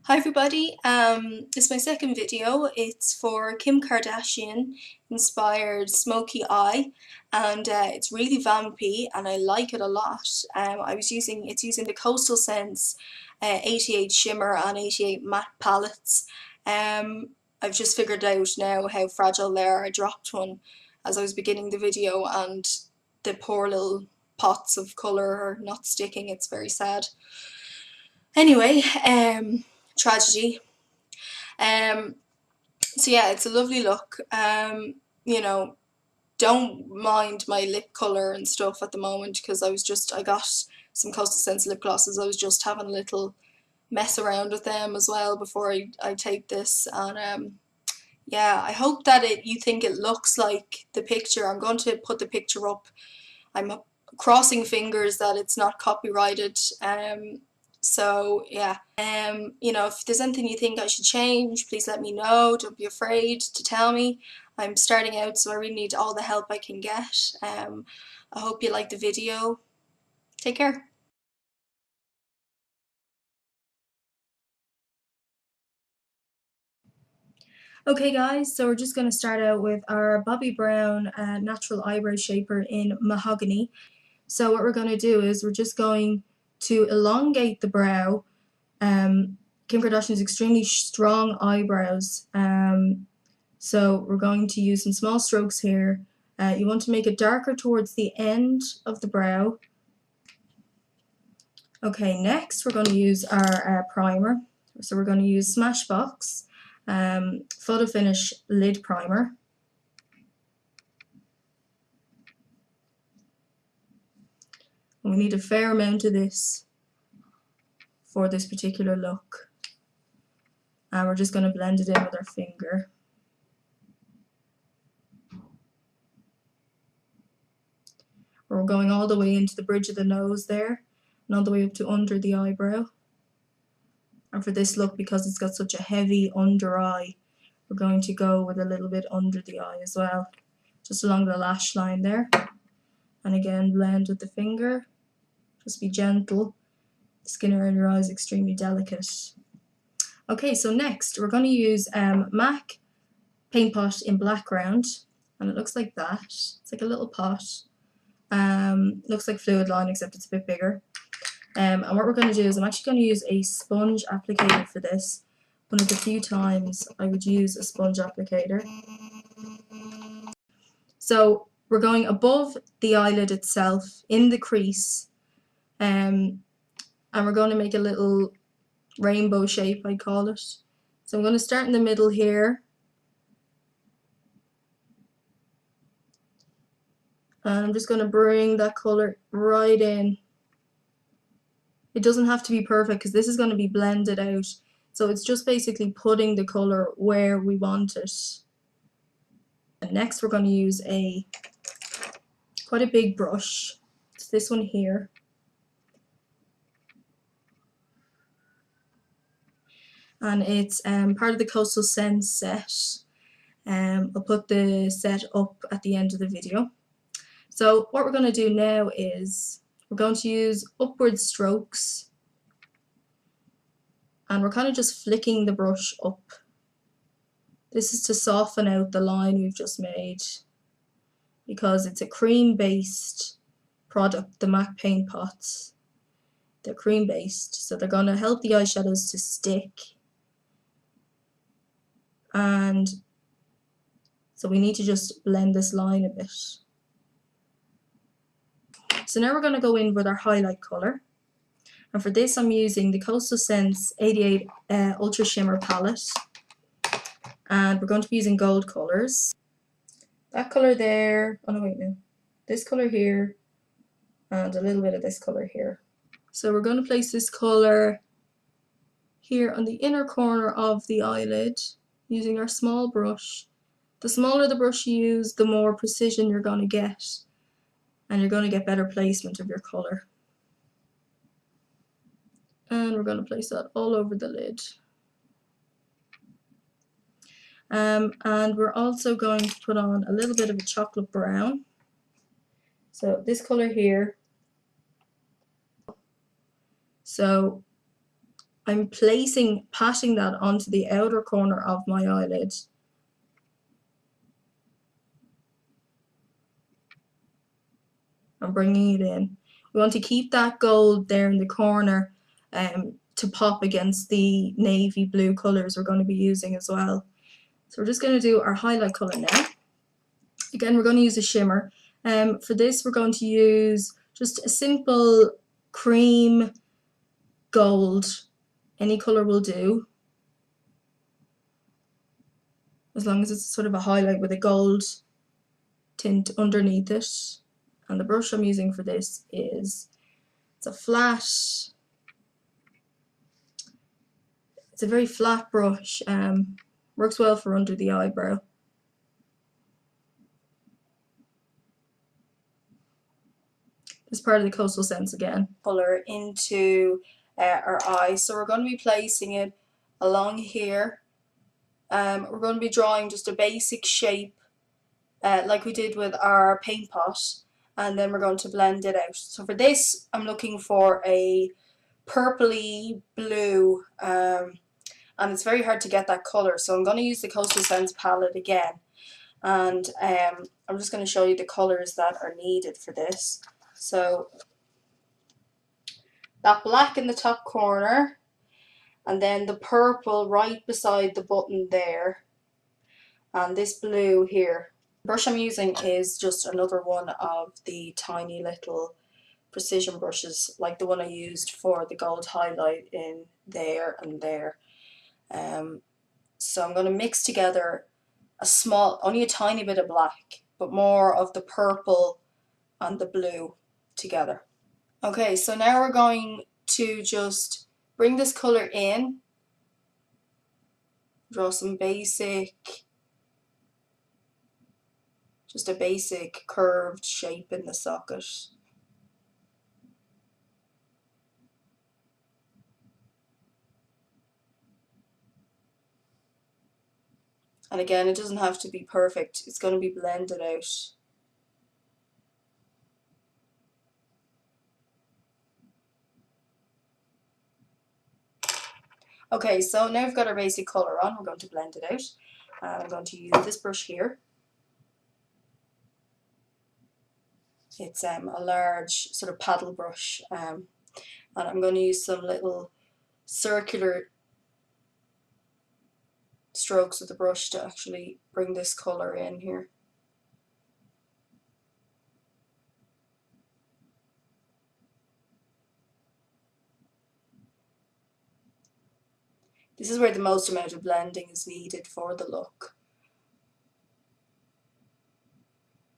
Hi everybody, this is my second video. It's for Kim Kardashian inspired Smokey Eye, and it's really vampy and I like it a lot. It's using the Coastal Scents 88 Shimmer and 88 Matte palettes. I've just figured out now how fragile they are. I dropped one as I was beginning the video and the poor little pots of colour are not sticking. It's very sad. Anyway, tragedy. Um, so yeah, it's a lovely look. You know, don't mind my lip colour and stuff at the moment because I got some Coastal Scents lip glosses. I was just having a little mess around with them as well before I take this, and yeah, I hope that you think it looks like the picture. I'm going to put the picture up. I'm crossing fingers that it's not copyrighted. So yeah, if there's anything you think I should change, please let me know. Don't be afraid to tell me. I'm starting out, so I really need all the help I can get. I hope you like the video. Take care. Okay guys, so we're just going to start out with our Bobbi Brown natural eyebrow shaper in Mahogany. So what we're going to do is we're just going to elongate the brow. Kim Kardashian's extremely strong eyebrows, so we're going to use some small strokes here. You want to make it darker towards the end of the brow. Okay, next we're going to use our primer. So we're going to use Smashbox Photo Finish Lid Primer. And we need a fair amount of this for this particular look. And we're just going to blend it in with our finger. We're going all the way into the bridge of the nose there, and all the way up to under the eyebrow. And for this look, because it's got such a heavy under eye, we're going to go with a little bit under the eye as well, just along the lash line there. And again, blend with the finger. Just be gentle. The skin around your eye is extremely delicate. Okay, so next we're going to use MAC paint pot in Blackground, and it looks like that. It's like a little pot. Looks like fluid line, except it's a bit bigger. And what we're going to do is I'm actually going to use a sponge applicator for this. One of the few times I would use a sponge applicator. So we're going above the eyelid itself in the crease, and we're going to make a little rainbow shape, I call it. So I'm going to start in the middle here. And I'm just going to bring that colour right in. It doesn't have to be perfect because this is going to be blended out. So it's just basically putting the colour where we want it. And next we're going to use quite a big brush. It's this one here. And it's part of the Coastal Scents set. I'll put the set up at the end of the video. So what we're going to do now is we're going to use upward strokes, and we're kind of just flicking the brush up. This is to soften out the line we've just made, because it's a cream based product, the MAC paint pots. They're cream based, so they're going to help the eyeshadows to stick. And so we need to just blend this line a bit. So now we're going to go in with our highlight colour, and for this I'm using the Coastal Scents 88 Ultra Shimmer palette, and we're going to be using gold colours. That colour there, oh no wait no, this colour here, and a little bit of this colour here. So we're going to place this colour here on the inner corner of the eyelid using our small brush. The smaller the brush you use, the more precision you're going to get, and you're going to get better placement of your colour. And we're going to place that all over the lid. And we're also going to put on a little bit of a chocolate brown. So this colour here. So I'm patting that onto the outer corner of my eyelid. I'm bringing it in. We want to keep that gold there in the corner to pop against the navy blue colours we're going to be using as well. So we're just going to do our highlight colour now. Again, we're going to use a shimmer. For this, we're going to use just a simple cream gold. Any colour will do, as long as it's sort of a highlight with a gold tint underneath it. And the brush I'm using for this it's a very flat brush, works well for under the eyebrow. This part of the Coastal Scents again. Colour into our eye, so we're going to be placing it along here. We're going to be drawing just a basic shape like we did with our paint pot, and then we're going to blend it out. So for this, I'm looking for a purpley blue, and it's very hard to get that colour, so I'm going to use the Coastal Scents palette again, and I'm just going to show you the colours that are needed for this. So that black in the top corner, and then the purple right beside the button there, and this blue here. The brush I'm using is just another one of the tiny little precision brushes, like the one I used for the gold highlight in there and there. So I'm going to mix together only a tiny bit of black, but more of the purple and the blue together. Okay, so now we're going to just bring this colour in, draw some just a basic curved shape in the socket. And again, it doesn't have to be perfect, it's going to be blended out. Okay, so now we've got our basic colour on, we're going to blend it out. I'm going to use this brush here. It's a large sort of paddle brush, and I'm going to use some little circular strokes with the brush to actually bring this colour in here. This is where the most amount of blending is needed for the look.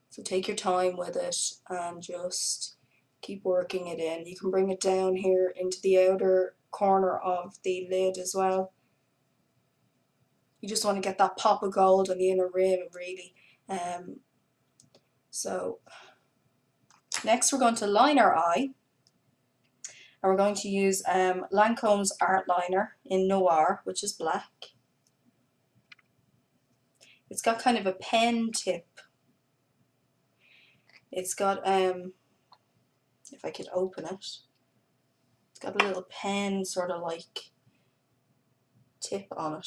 So take your time with it and just keep working it in. You can bring it down here into the outer corner of the lid as well. You just want to get that pop of gold on the inner rim, really. So next we're going to line our eye, and we're going to use Lancome's Artliner in Noir, which is black. It's got kind of a pen tip. It's got, if I could open it, it's got a little pen sort of like tip on it.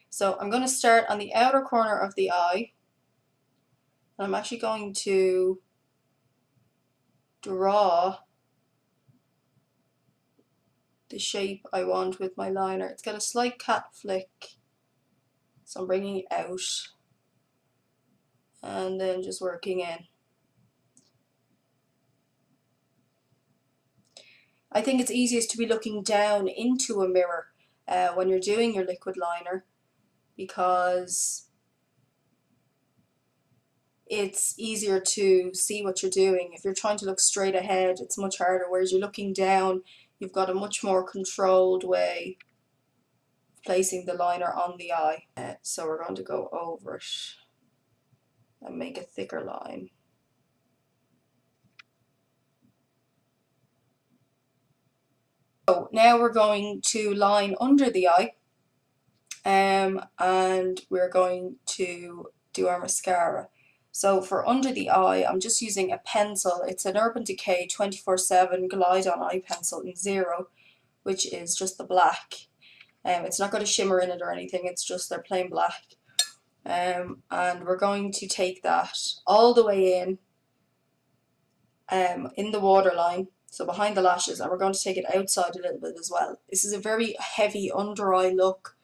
So I'm going to start on the outer corner of the eye, and I'm actually going to draw the shape I want with my liner. It's got a slight cat flick, so I'm bringing it out and then just working in. I think it's easiest to be looking down into a mirror when you're doing your liquid liner, because it's easier to see what you're doing. If you're trying to look straight ahead, it's much harder, whereas you're looking down, you've got a much more controlled way of placing the liner on the eye. So we're going to go over it and make a thicker line. So now we're going to line under the eye, and we're going to do our mascara. So for under the eye, I'm just using a pencil. It's an Urban Decay 24/7 Glide On Eye Pencil in 0. which is just the black. It's not got a shimmer in it or anything, it's just their plain black. And we're going to take that all the way in the waterline, so behind the lashes, and we're going to take it outside a little bit as well. This is a very heavy under eye look,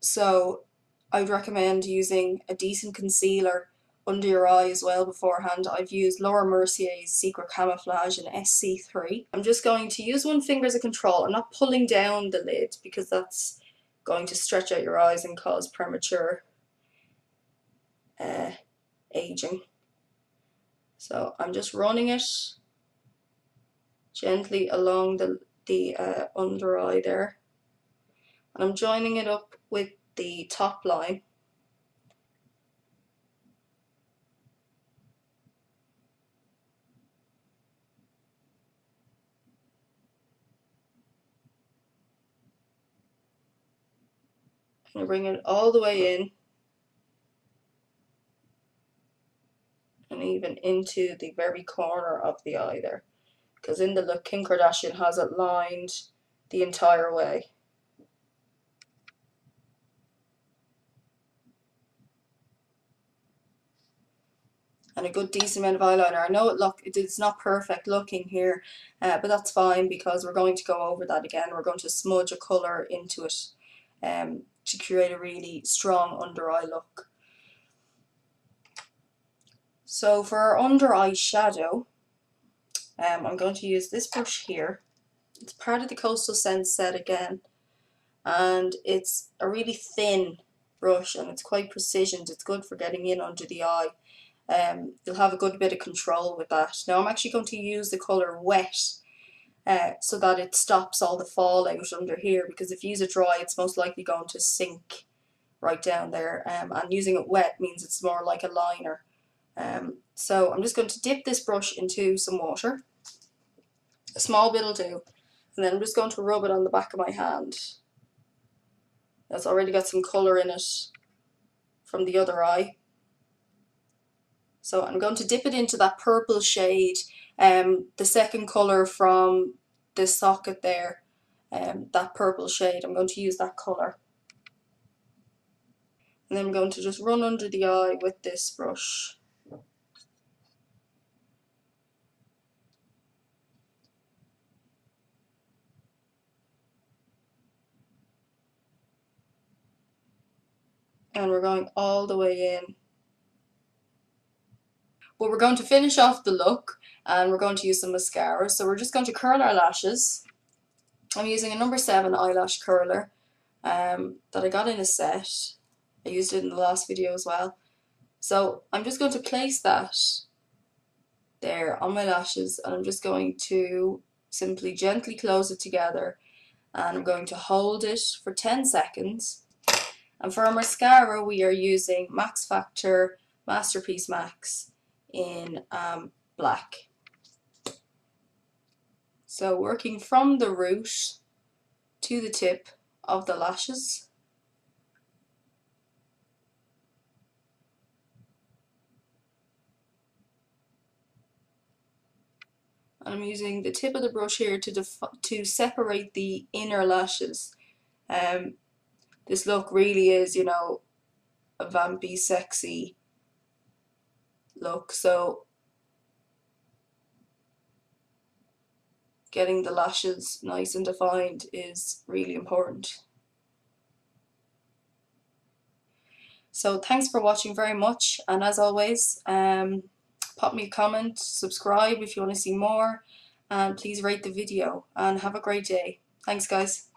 so I would recommend using a decent concealer under your eye as well beforehand. I've used Laura Mercier's Secret Camouflage in SC3. I'm just going to use one finger as a control. I'm not pulling down the lid because that's going to stretch out your eyes and cause premature aging. So I'm just running it gently along the under eye there, and I'm joining it up with the top line. I'm going to bring it all the way in and even into the very corner of the eye there, because in the look Kim Kardashian has it lined the entire way. And a good decent amount of eyeliner. I know it's not perfect looking here, but that's fine because we're going to go over that again. We're going to smudge a colour into it to create a really strong under eye look. So for our under eye shadow, I'm going to use this brush here. It's part of the Coastal Scents set again, and it's a really thin brush and it's quite precisioned. It's good for getting in under the eye. You'll have a good bit of control with that. Now I'm actually going to use the colour wet so that it stops all the fallout under here, because if you use it dry it's most likely going to sink right down there, and using it wet means it's more like a liner. So I'm just going to dip this brush into some water. A small bit will do, and then I'm just going to rub it on the back of my hand. It's already got some colour in it from the other eye. So I'm going to dip it into that purple shade, the second colour from the socket there, that purple shade. I'm going to use that colour. And then I'm going to just run under the eye with this brush. And we're going all the way in. But we're going to finish off the look and we're going to use some mascara. So we're just going to curl our lashes. I'm using a number 7 eyelash curler that I got in a set. I used it in the last video as well. So I'm just going to place that there on my lashes, and I'm just going to simply gently close it together, and I'm going to hold it for 10 seconds. And for our mascara we are using Max Factor Masterpiece Max in black. So working from the root to the tip of the lashes. And I'm using the tip of the brush here to separate the inner lashes. This look really is, you know, a vampy, sexy look, so getting the lashes nice and defined is really important. So thanks for watching very much, and as always, pop me a comment, subscribe if you want to see more, and please rate the video, and have a great day. Thanks guys.